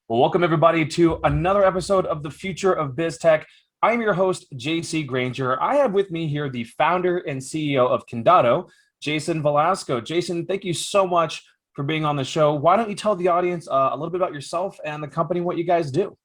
Well, welcome everybody to another episode of the Future of BizTech. I am your host, JC Granger. I have with me here the founder and CEO of Kindato, Jason Velasco. Jason, thank you so much for being on the show. Why don't you tell the audience a little bit about yourself and the company, what you guys do?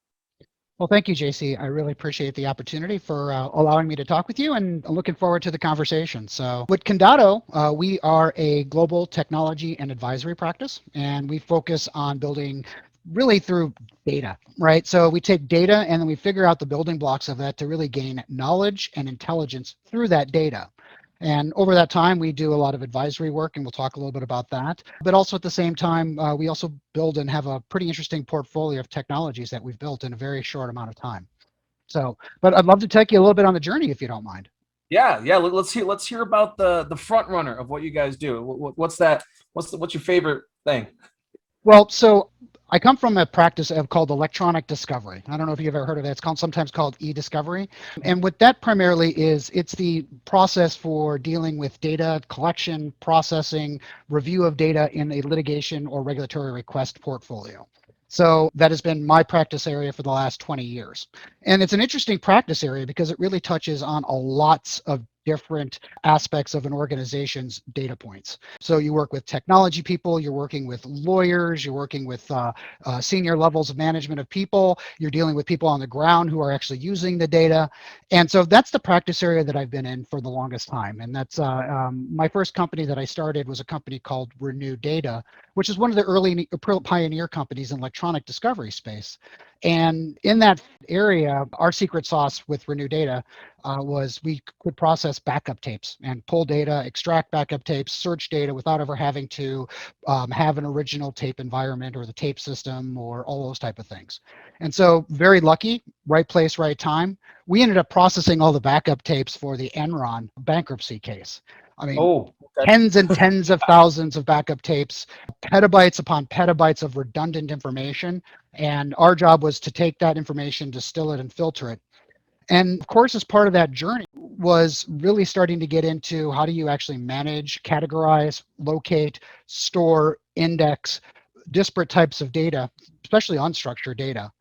Well, thank you, JC. I really appreciate the opportunity for allowing me to talk with you, and I'm looking forward to the conversation. So, with Kindato, we are a global technology and advisory practice, and we focus on building really through data, right? So, we take data and then we figure out the building blocks of that to really gain knowledge and intelligence through that data. And over that time, we do a lot of advisory work, and we'll talk a little bit about that. But also at the same time, we also build and have a pretty interesting portfolio of technologies that we've built in a very short amount of time. So, but I'd love to take you a little bit on the journey if you don't mind. Yeah. Let's hear about the front runner of what you guys do. What's that? What's your favorite thing? Well, so I come from a practice of called electronic discovery. I don't know if you've ever heard of it. It's sometimes called e-discovery. And what that primarily is, it's the process for dealing with data collection, processing, review of data in a litigation or regulatory request portfolio. So that has been my practice area for the last 20 years. And it's an interesting practice area because it really touches on a lots of different aspects of an organization's data points. So you work with technology people, you're working with lawyers, you're working with senior levels of management of people, you're dealing with people on the ground who are actually using the data. And so that's the practice area that I've been in for the longest time. And that's my first company that I started was a company called Renew Data, which is one of the early pioneer companies in electronic discovery space. And in that area, our secret sauce with Renew Data was we could process backup tapes and pull data, extract backup tapes, search data without ever having to have an original tape environment or the tape system or all those type of things. And so very lucky, right place, right time. We ended up processing all the backup tapes for the Enron bankruptcy case. I mean, Oh, okay. tens and tens of thousands of backup tapes, petabytes upon petabytes of redundant information. And our job was to take that information, distill it, and filter it. And of course, as part of that journey was really starting to get into how do you actually manage, categorize, locate, store, index disparate types of data, especially unstructured data.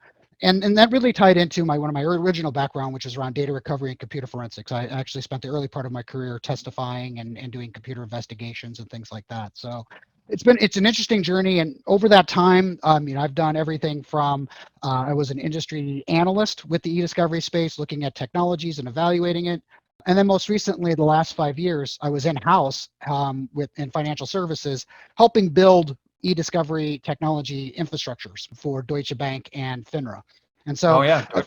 And that really tied into one of my original background, which is around data recovery and computer forensics. I actually spent the early part of my career testifying and doing computer investigations and things like that. So it's an interesting journey, and over that time, I've done everything from I was an industry analyst with the e-discovery space, looking at technologies and evaluating it. And then most recently, the last 5 years, I was in-house in financial services, helping build e-discovery technology infrastructures for Deutsche Bank and FINRA. And Oh so, yeah. uh,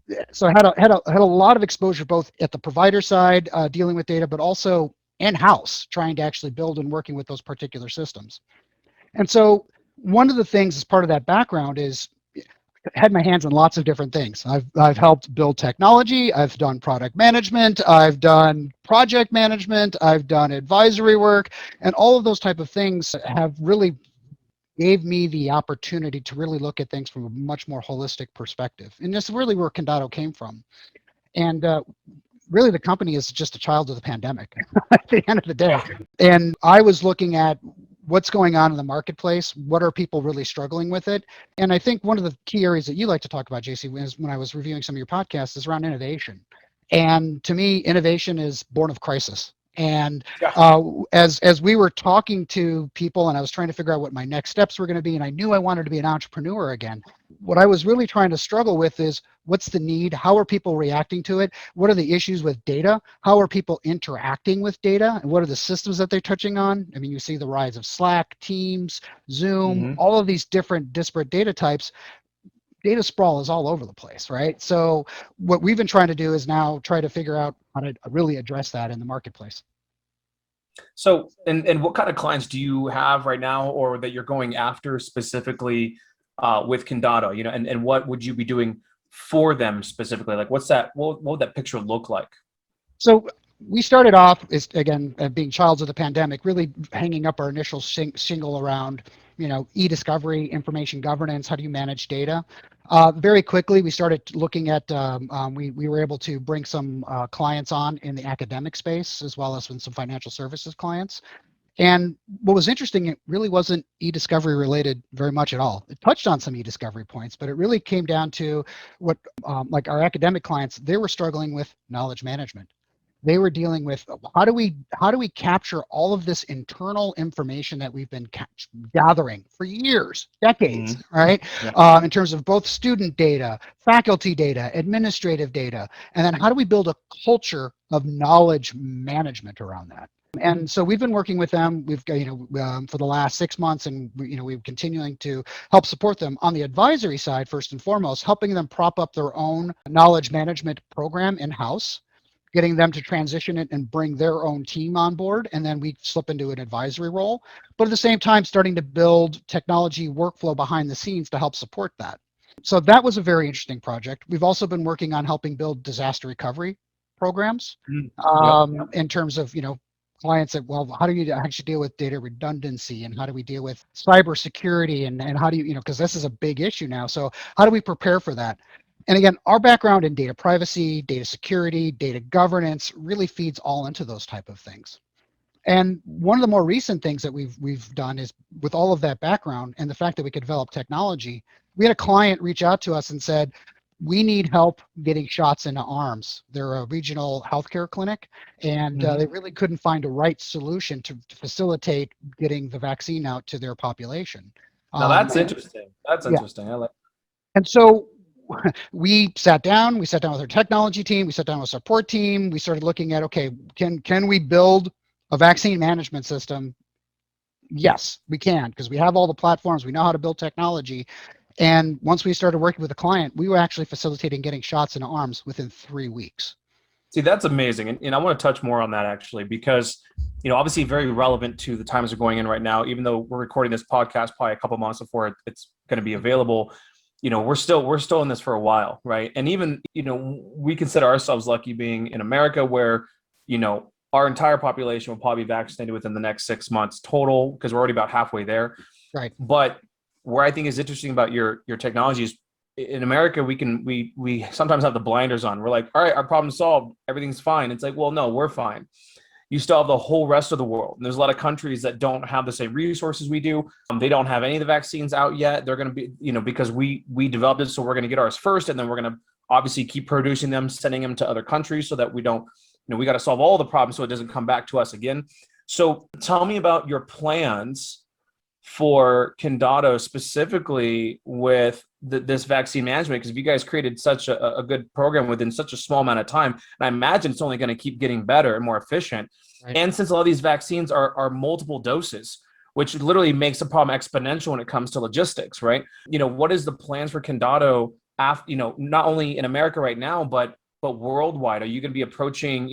Yeah. so I had a lot of exposure both at the provider side, dealing with data, but also in-house, trying to actually build and working with those particular systems. And so, one of the things as part of that background is had my hands in lots of different things. I've helped build technology. I've done product management. I've done project management. I've done advisory work, and all of those type of things have really gave me the opportunity to really look at things from a much more holistic perspective. And that's really where Kindato came from. And really, the company is just a child of the pandemic at the end of the day. And I was looking at what's going on in the marketplace. What are people really struggling with it? And I think one of the key areas that you like to talk about, JC, is when I was reviewing some of your podcasts, is around innovation. And to me, innovation is born of crisis. And Yeah. as we were talking to people, and I was trying to figure out what my next steps were going to be, and I knew I wanted to be an entrepreneur again. What I was really trying to struggle with is what's the need? How are people reacting to it? What are the issues with data? How are people interacting with data? And what are the systems that they're touching on? I mean, you see the rise of Slack, Teams, Zoom, Hmm. all of these different disparate data types. Data sprawl is all over the place, right? So what we've been trying to do is now try to figure out how to really address that in the marketplace. So, and what kind of clients do you have right now, or that you're going after specifically with Kindato? And what would you be doing for them specifically? Like, what's that? What would that picture look like? So we started off as again being childs of the pandemic, really hanging up our initial shingle around e-discovery, information governance. How do you manage data? Very quickly, we started looking at we were able to bring some clients on in the academic space as well as with some financial services clients. And what was interesting, it really wasn't e-discovery related very much at all. It touched on some e-discovery points, but it really came down to what, like our academic clients, they were struggling with knowledge management. They were dealing with how do we capture all of this internal information that we've been gathering for years, decades, Mhm. right? Yeah. In terms of both student data, faculty data, administrative data, and then how do we build a culture of knowledge management around that? And so we've been working with them. We've got, for the last 6 months, and we're continuing to help support them on the advisory side, first and foremost, helping them prop up their own knowledge management program in-house, getting them to transition it and bring their own team on board, and then we slip into an advisory role. But at the same time, starting to build technology workflow behind the scenes to help support that. So that was a very interesting project. We've also been working on helping build disaster recovery programs, Mm. Yep. in terms of, clients that, well, how do you actually deal with data redundancy, and how do we deal with cybersecurity, and how do you, because this is a big issue now. So how do we prepare for that? And again, our background in data privacy, data security, data governance really feeds all into those type of things. And one of the more recent things that we've done is, with all of that background and the fact that we could develop technology, we had a client reach out to us and said, we need help getting shots into arms. They're a regional healthcare clinic, and Mhm. they really couldn't find a right solution to facilitate getting the vaccine out to their population. Now Um, that's interesting. That's yeah, interesting. I like. and so we sat down with our technology team, we sat down with our support team, we started looking at, okay, can we build a vaccine management system? Yes, we can, because we have all the platforms, we know how to build technology. And once we started working with the client, we were actually facilitating getting shots into arms within 3 weeks. See, that's amazing. And I want to touch more on that actually, because, obviously very relevant to the times we're going in right now, even though we're recording this podcast probably a couple months before it's going to be available. We're still in this for a while, right? And even, we consider ourselves lucky being in America where, our entire population will probably be vaccinated within the next 6 months total, because we're already about halfway there. Right. But where I think is interesting about your technology is, in America, we sometimes have the blinders on. We're like, all right, our problem's solved, everything's fine. It's like, well, no, we're fine. You still have the whole rest of the world. And there's a lot of countries that don't have the same resources we do. They don't have any of the vaccines out yet. They're going to be, because we developed it, so we're going to get ours first, and then we're going to obviously keep producing them, sending them to other countries, so that we don't, we got to solve all the problems so it doesn't come back to us again. So tell me about your plans for Kindato, specifically with this vaccine management, because if you guys created such a good program within such a small amount of time, and I imagine it's only going to keep getting better and more efficient. Right. And since a lot of these vaccines are multiple doses, which literally makes the problem exponential when it comes to logistics, right? What is the plans for Kindato after, not only in America right now, but worldwide? Are you going to be approaching,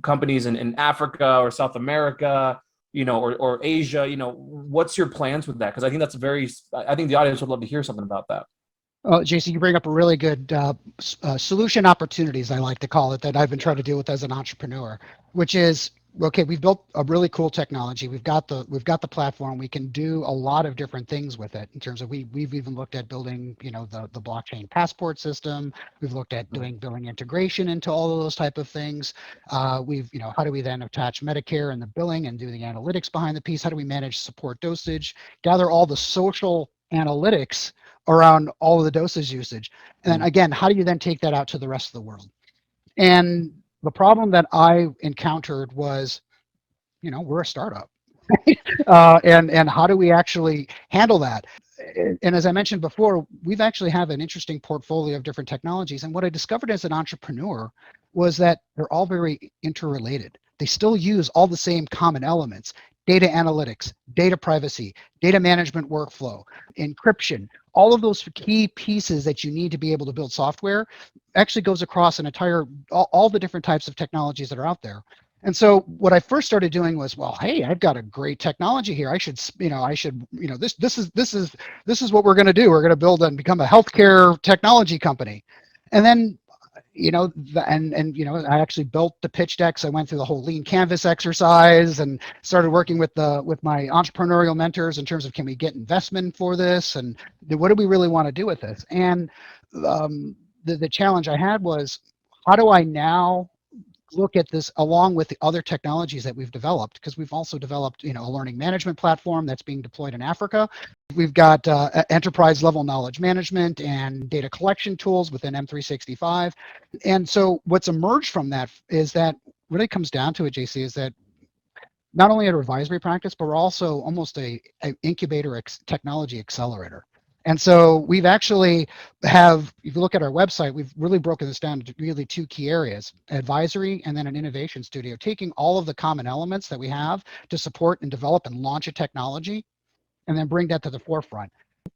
companies in Africa or South America, or Asia? What's your plans with that? Because I think I think the audience would love to hear something about that. Jason, you bring up a really good solution opportunities, I like to call it, that I've been Yeah. trying to deal with as an entrepreneur, which is, okay, we've built a really cool technology. We've got the platform. We can do a lot of different things with it, in terms of, we've even looked at building, the blockchain passport system. We've looked at doing billing integration into all of those type of things. How do we then attach Medicare and the billing and do the analytics behind the piece? How do we manage support dosage, gather all the social analytics around all of the dosage usage? And then again, how do you then take that out to the rest of the world? And the problem that I encountered was, we're a startup. And how do we actually handle that? And as I mentioned before, we've actually have an interesting portfolio of different technologies. And what I discovered as an entrepreneur was that they're all very interrelated. They still use all the same common elements: data analytics, data privacy, data management workflow, encryption. All of those key pieces that you need to be able to build software actually goes across all the different types of technologies that are out there. And so what I first started doing was, well, hey, I've got a great technology here. This is what we're going to do. We're going to build and become a healthcare technology company. And then, I actually built the pitch decks. I went through the whole lean canvas exercise and started working with my entrepreneurial mentors in terms of, can we get investment for this, and what do we really want to do with this? And the challenge I had was, how do I now look at this along with the other technologies that we've developed, because we've also developed, a learning management platform that's being deployed in Africa. We've got enterprise level knowledge management and data collection tools within M365. And so what's emerged from that is that what it comes down to it, JC, is that not only an advisory practice, but we're also almost a incubator technology accelerator. And so we've actually if you look at our website, we've really broken this down into really two key areas: advisory and then an innovation studio, taking all of the common elements that we have to support and develop and launch a technology and then bring that to the forefront.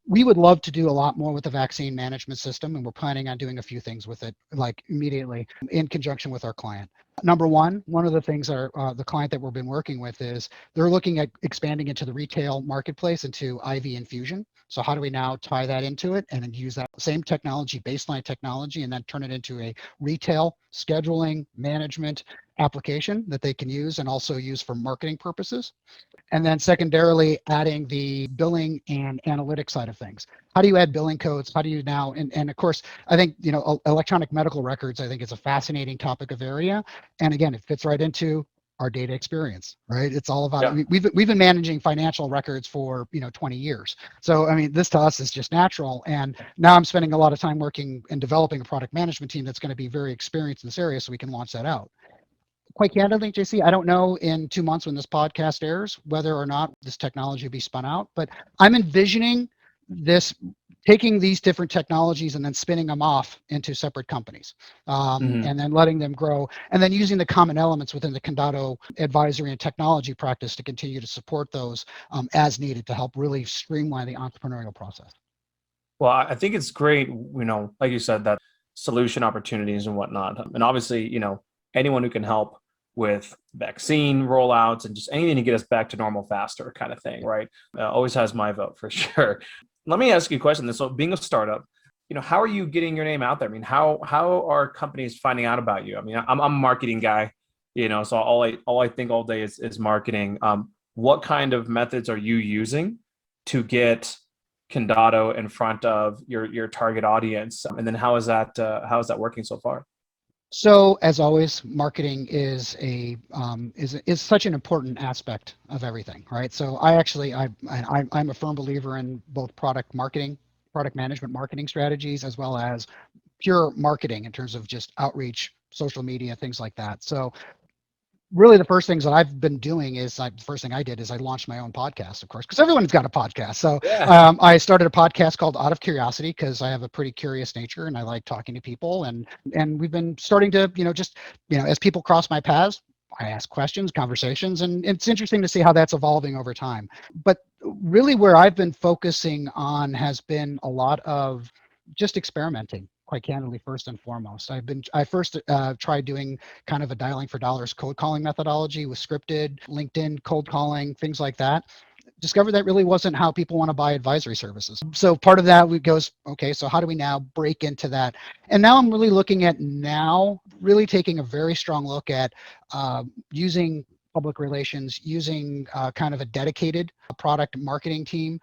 We would love to do a lot more with the vaccine management system, and we're planning on doing a few things with it, like immediately in conjunction with our client. Number one of the things the client that we've been working with is they're looking at expanding into the retail marketplace into IV infusion. So how do we now tie that into it and then use that same technology, baseline technology, and then turn it into a retail scheduling management application that they can use and also use for marketing purposes? And then secondarily, adding the billing and analytics side of things. How do you add billing codes? How do you now, and of course, I think, electronic medical records, I think is a fascinating topic of area. And again, it fits right into our data experience, right? It's all about, Yeah. we've been managing financial records for, 20 years. So, I mean, this to us is just natural. And now I'm spending a lot of time working and developing a product management team that's going to be very experienced in this area so we can launch that out. Quite candidly, JC, I don't know in 2 months when this podcast airs whether or not this technology will be spun out, but I'm envisioning this taking these different technologies and then spinning them off into separate companies, Mhm. and then letting them grow, and then using the common elements within the Kindato advisory and technology practice to continue to support those as needed to help really streamline the entrepreneurial process. Well, I think it's great, like you said, that solution opportunities and whatnot. And obviously, anyone who can help with vaccine rollouts and just anything to get us back to normal faster kind of thing, right? Always has my vote for sure. Let me ask you a question. So being a startup, how are you getting your name out there? I mean, how are companies finding out about you? I mean, I'm a marketing guy, so all I think all day is marketing. What kind of methods are you using to get Kindato in front of your target audience, and then how is that working so far? So, as always, marketing is such an important aspect of everything, right? So, I'm a firm believer in both product marketing, product management marketing strategies, as well as pure marketing in terms of just outreach, social media, things like that. So, really the first things that I've been doing is the first thing I did is I launched my own podcast, of course, because everyone's got a podcast. So Yeah. I started a podcast called Out of Curiosity because I have a pretty curious nature and I like talking to people. And we've been starting to, as people cross my paths, I ask questions, conversations, and it's interesting to see how that's evolving over time. But really where I've been focusing on has been a lot of just experimenting, quite candidly, first and foremost. I first tried doing kind of a dialing for dollars cold calling methodology with scripted LinkedIn cold calling, things like that. Discovered that really wasn't how people want to buy advisory services. So part of that goes, okay, so how do we now break into that? And now I'm really looking at really taking a very strong look at using public relations, using kind of a dedicated product marketing team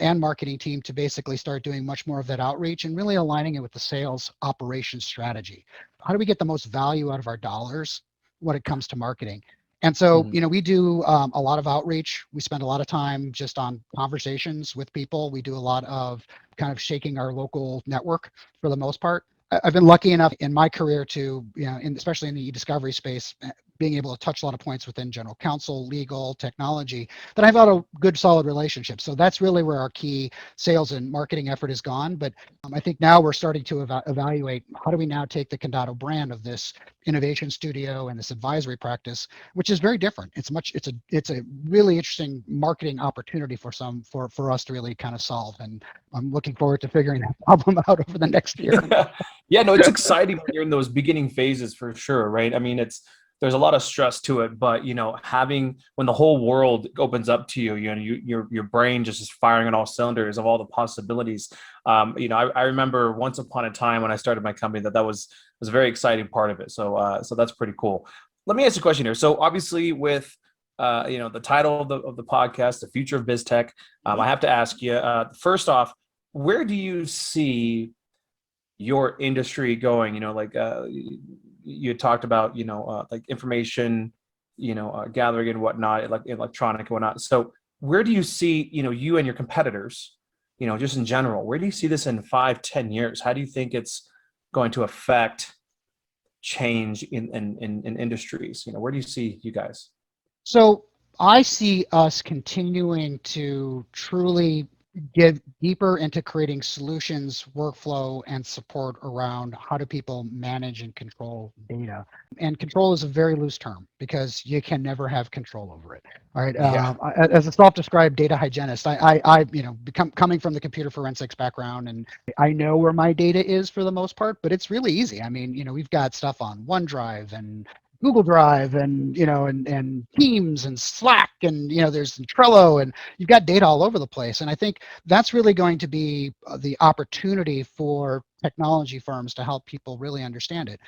and marketing team to basically start doing much more of that outreach and really aligning it with the sales operations strategy. How do we get the most value out of our dollars when it comes to marketing? And so, Mhm. we do a lot of outreach. We spend a lot of time just on conversations with people. We do a lot of kind of shaking our local network for the most part. I've been lucky enough in my career to, especially in the e-discovery space, being able to touch a lot of points within general counsel, legal, technology, that I've got a good, solid relationship. So that's really where our key sales and marketing effort has gone. But I think now we're starting to evaluate how do we now take the Kindato brand of this innovation studio and this advisory practice, which is very different. It's a really interesting marketing opportunity for us to really kind of solve. And I'm looking forward to figuring that problem out over the next year. Yeah, no, it's exciting when you're in those beginning phases for sure, right? I mean, there's a lot of stress to it, but having when the whole world opens up to you, your brain just is firing on all cylinders of all the possibilities. I remember once upon a time when I started my company that was a very exciting part of it. So that's pretty cool. Let me ask you a question here. So obviously with the title of the podcast, The Future of BizTech, I have to ask you, first off, where do you see your industry going? you had talked about, like information, gathering and whatnot, like electronic and whatnot. So where do you see, you and your competitors, just in general, where do you see this in 5, 10 years? How do you think it's going to affect change in industries? Where do you see you guys? So I see us continuing to truly get deeper into creating solutions, workflow, and support around how do people manage and control data. And control is a very loose term because you can never have control over it. All right. Yeah. As a self-described data hygienist, coming from the computer forensics background, and I know where my data is for the most part, but it's really easy. I mean, we've got stuff on OneDrive and Google Drive and and Teams and Slack and there's Trello, and you've got data all over the place. And I think that's really going to be the opportunity for technology firms to help people really understand it.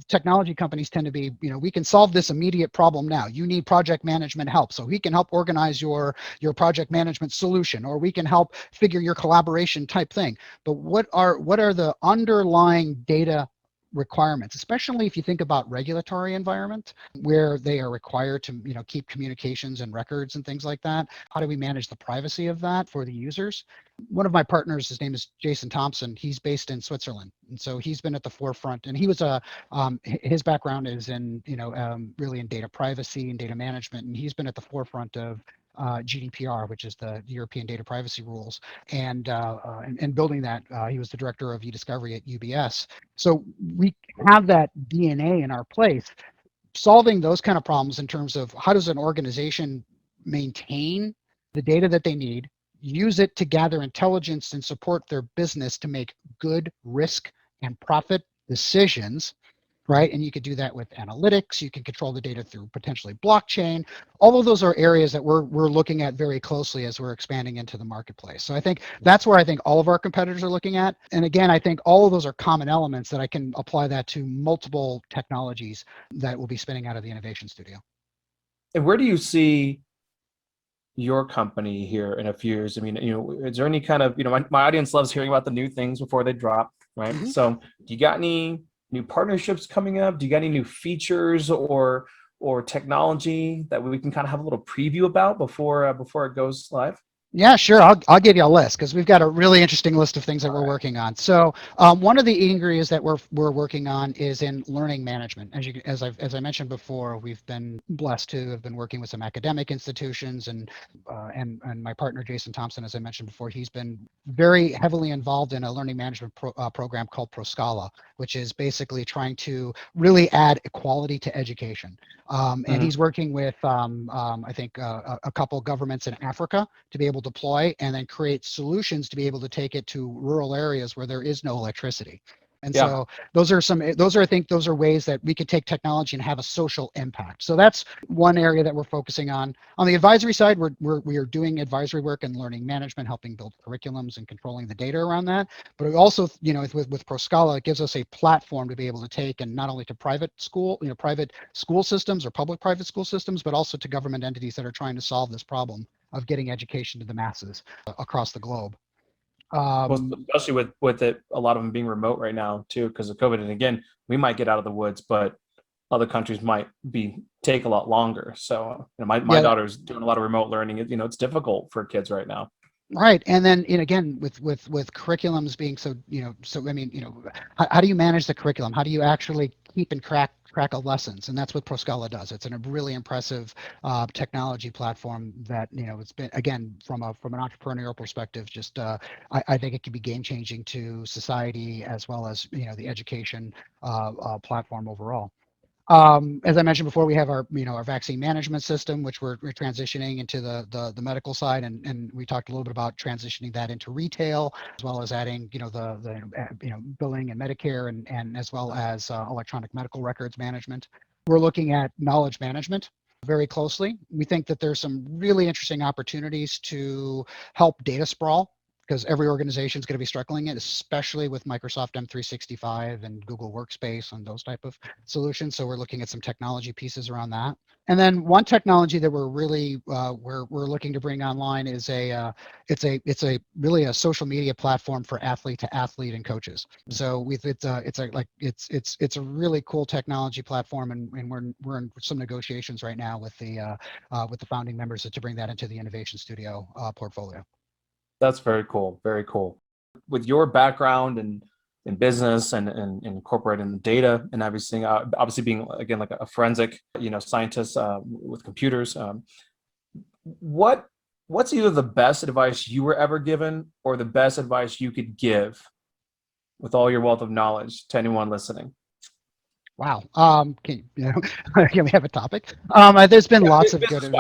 Technology companies tend to be, we can solve this immediate problem now. You need project management help, so we can help organize your project management solution, or we can help figure your collaboration type thing. But what are the underlying data requirements, especially if you think about regulatory environment where they are required to keep communications and records and things like that? How do we manage the privacy of that for the users? One of my partners, his name is Jason Thompson. He's based in Switzerland, and so he's been at the forefront. And he was his background is in really in data privacy and data management, and he's been at the forefront of GDPR, which is the European Data Privacy Rules, and building that. He was the director of e-discovery at UBS. So we have that DNA in our place, solving those kind of problems in terms of how does an organization maintain the data that they need, use it to gather intelligence and support their business to make good risk and profit decisions, right? And you could do that with analytics. You can control the data through potentially blockchain. All of those are areas that we're looking at very closely as we're expanding into the marketplace. So I think that's where I think all of our competitors are looking at. And again, I think all of those are common elements that I can apply that to multiple technologies that will be spinning out of the innovation studio. And where do you see your company here in a few years? I mean, is there any kind of, my audience loves hearing about the new things before they drop, right? Mm-hmm. So do you got any new partnerships coming up? Do you got any new features or technology that we can kind of have a little preview about before it goes live? Yeah, sure. I'll give you a list because we've got a really interesting list of things that we're working on. So one of the areas that we're working on is in learning management. As I mentioned before, we've been blessed to have been working with some academic institutions, and my partner Jason Thompson, as I mentioned before, he's been very heavily involved in a learning management program called ProScala, which is basically trying to really add equality to education. And he's working with I think a couple governments in Africa to be able to deploy and then create solutions to be able to take it to rural areas where there is no electricity. And Yeah. so I think those are ways that we could take technology and have a social impact. So that's one area that we're focusing on. On the advisory side, we are doing advisory work and learning management, helping build curriculums and controlling the data around that. But it also, with ProScala, it gives us a platform to be able to take, and not only to private school systems or public-private school systems, but also to government entities that are trying to solve this problem of getting education to the masses across the globe. Well, especially with it, a lot of them being remote right now too, because of COVID. And again, we might get out of the woods, but other countries might take a lot longer. So my Yeah, daughter's doing a lot of remote learning. It's difficult for kids right now. right. And then, again, with curriculums being so, I mean, how do you manage the curriculum? How do you actually keep and crack of lessons? And that's what ProScala does. It's a really impressive technology platform that, it's been, again, from an entrepreneurial perspective, just I think it can be game changing to society as well as, the education platform overall. As I mentioned before, we have our vaccine management system, which we're transitioning into the medical side, and we talked a little bit about transitioning that into retail, as well as adding the billing and Medicare, and as well as electronic medical records management. We're looking at knowledge management very closely. We think that there's some really interesting opportunities to help data sprawl, because every organization is going to be struggling it, especially with Microsoft M365 and Google Workspace and those type of solutions. So we're looking at some technology pieces around that. And then one technology that we're really we're looking to bring online is it's a really a social media platform for athlete to athlete and coaches. So it's a really cool technology platform, and we're in some negotiations right now with the founding members to bring that into the Innovation Studio portfolio. That's very cool. Very cool. With your background and in business and incorporating the data and everything, obviously being again like a forensic, scientist with computers. What's either the best advice you were ever given or the best advice you could give with all your wealth of knowledge to anyone listening? Wow. Can we have a topic? There's been lots of good.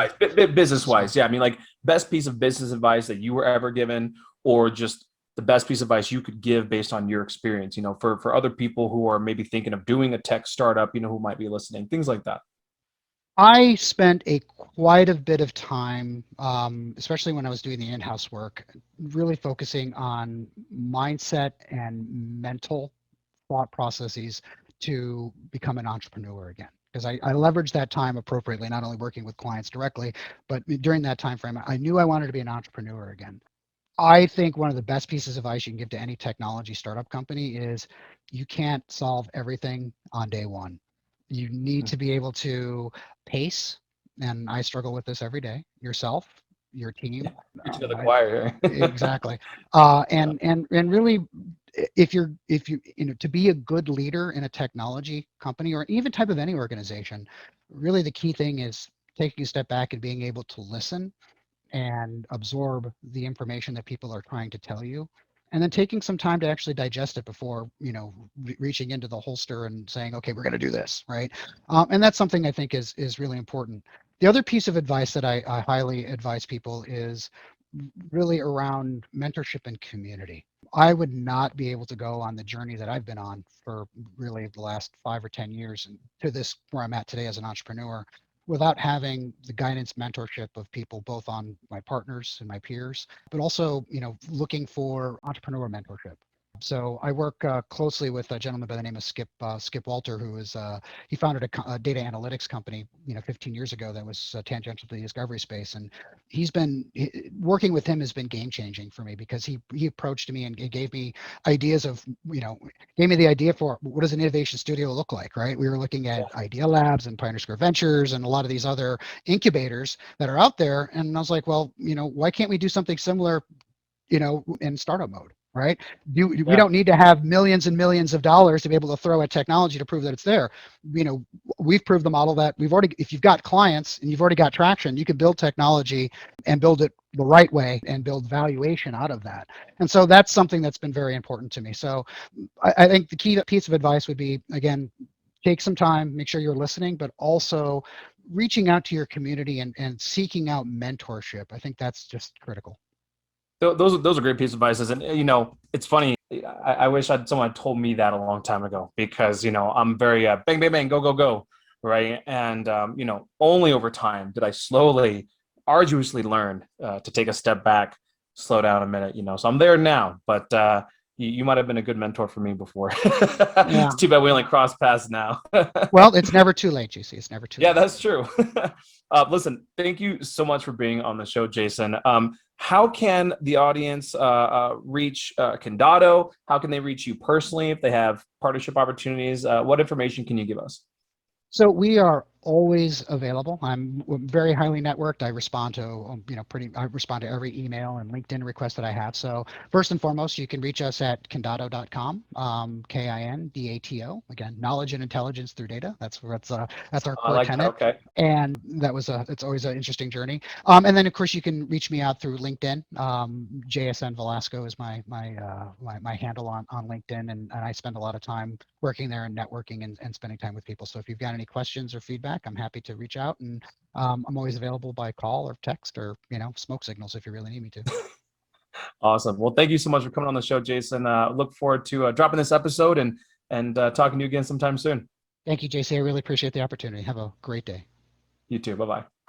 Business wise. Yeah. I mean, like best piece of business advice that you were ever given, or just the best piece of advice you could give based on your experience, for other people who are maybe thinking of doing a tech startup, who might be listening, things like that. I spent quite a bit of time, especially when I was doing the in-house work, really focusing on mindset and mental thought processes to become an entrepreneur again. Because I leveraged that time appropriately, not only working with clients directly, but during that time frame, I knew I wanted to be an entrepreneur again. I think one of the best pieces of advice you can give to any technology startup company is you can't solve everything on day one. You need to be able to pace, and I struggle with this every day, yourself, your team. Preaching to the choir. Exactly. Yeah. And really, if you to be a good leader in a technology company or even type of any organization, really the key thing is taking a step back and being able to listen and absorb the information that people are trying to tell you, and then taking some time to actually digest it before reaching into the holster and saying, okay, we're going to do this, right? And that's something I think is really important. The other piece of advice that I highly advise people is really around mentorship and community. I would not be able to go on the journey that I've been on for really the last 5 or 10 years and to this where I'm at today as an entrepreneur without having the guidance mentorship of people both on my partners and my peers, but also looking for entrepreneur mentorship. So I work closely with a gentleman by the name of Skip Walter, who is he founded a data analytics company 15 years ago that was tangential to the discovery space, and working with him has been game changing for me because he approached me and gave me ideas of gave me the idea for what does an innovation studio look like, right? We were looking at Idea Labs and Pioneer Square Ventures and a lot of these other incubators that are out there, and I was like, well, why can't we do something similar in startup mode, right? We don't need to have millions and millions of dollars to be able to throw at technology to prove that it's there. We've proved the model that if you've got clients and you've already got traction, you can build technology and build it the right way and build valuation out of that. And so that's something that's been very important to me. So I think the key piece of advice would be, again, take some time, make sure you're listening, but also reaching out to your community and seeking out mentorship. I think that's just critical. Those are great pieces of advice, and it's funny. I wish someone had told me that a long time ago, because I'm very bang bang bang, go go go, right? And only over time did I slowly, arduously learn to take a step back, slow down a minute. So I'm there now, but you might have been a good mentor for me before. Yeah. It's too bad we only cross paths now. Well, it's never too late, GC. It's never too Yeah, late. that's true. Listen, thank you so much for being on the show, Jason. How can the audience reach Kindato? How can they reach you personally if they have partnership opportunities? What information can you give us? So we are always available. I'm very highly networked. I respond to I respond to every email and LinkedIn request that I have. So first and foremost, you can reach us at kindato.com, Kindato. Again, knowledge and intelligence through data. That's our I core like that. tenet. Okay. And it's always an interesting journey. And then of course you can reach me out through LinkedIn. JSN Velasco is my handle on LinkedIn, and I spend a lot of time working there and networking and spending time with people. So if you've got any questions or feedback, I'm happy to reach out, and I'm always available by call or text or smoke signals if you really need me to. Awesome. Well, thank you so much for coming on the show, Jason. Look forward to dropping this episode and talking to you again sometime soon. Thank you, JC. I really appreciate the opportunity. Have a great day. You too. Bye bye.